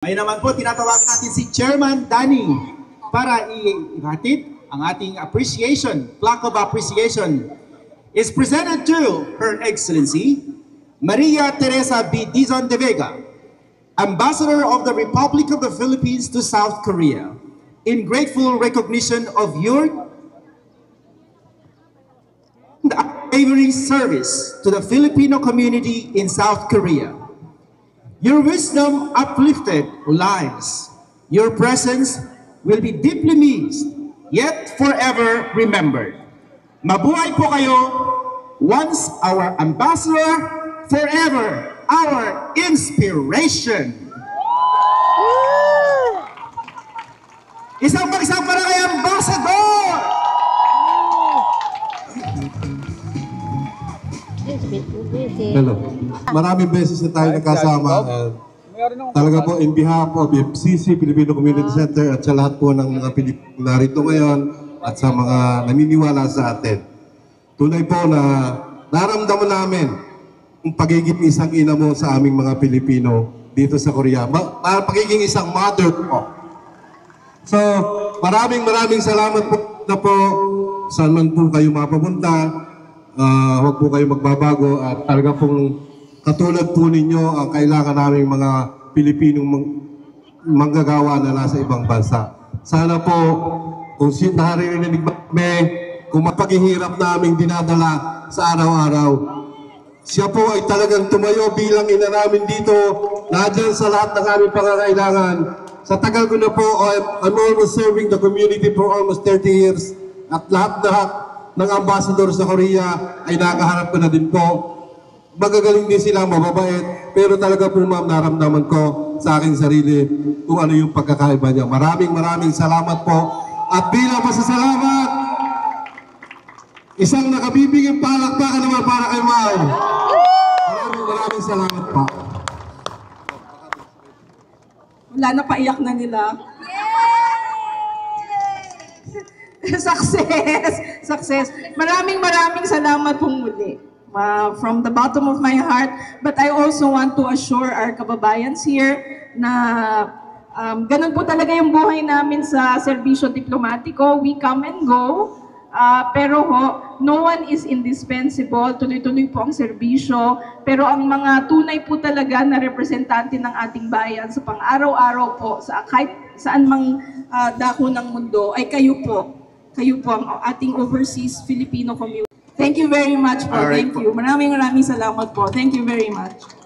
Ngayon naman po, tinatawagan natin si Chairman Danny para ihatid ang ating appreciation, plaque of appreciation is presented to Her Excellency Maria Teresa B. Dizon de Vega, Ambassador of the Republic of the Philippines to South Korea, in grateful recognition of your unwavering service to the Filipino community in South Korea. Your wisdom uplifted lives. Your presence will be deeply missed, yet forever remembered. Mabuhay po kayo, once our ambassador, forever our inspiration. Isang pagsang para kay Ambassador! Hello. Maraming beses na tayo nakasama. Talaga po, in behalf of FCC, Filipino Community Center, at sa lahat po ng mga Pilipino narito ngayon, at sa mga naniniwala sa atin. Tunay po na naramdaman namin ang pagiging isang ina mo sa aming mga Pilipino dito sa Korea. Pagiging isang mother po. So, maraming salamat po na po saan man po kayo mapapunta. Huwag po kayo magbabago at talaga pong katulad po ninyo ang kailangan naming mga Pilipinong manggagawa na nasa ibang bansa. Sana po kung naririnig kami, kung mapaghihirap naming dinadala sa araw-araw, siya po ay talagang tumayo bilang ina namin dito, nadyan sa lahat ng aming pangangailangan. Sa tagal ko na po, I'm almost serving the community for almost 30 years at lahat ng ambassador sa Korea ay nakaharap ko na din po. Magagaling din sila, mababait, pero talaga po ma'am, naramdaman ko sa aking sarili kung ano yung pagkakaiba niya. Maraming salamat po. At bilang pasasalamat, isang nakabibiging palakpakan naman para kay ma'am. Maraming salamat po. Wala na, paiyak na nila. Success. Maraming salamat pong muli. From the bottom of my heart. But I also want to assure our kababayans here na ganun po talaga yung buhay namin sa serbisyo diplomatiko. We come and go. Pero no one is indispensable. Tuloy-tuloy po ang serbisyo. Pero ang mga tunay po talaga na representante ng ating bayan sa pang-araw-araw po, sa kahit saan mang dako ng mundo, ay kayo po. Kayo po ang ating overseas Filipino community. Thank you very much po. Thank you. Maraming salamat po. Thank you very much.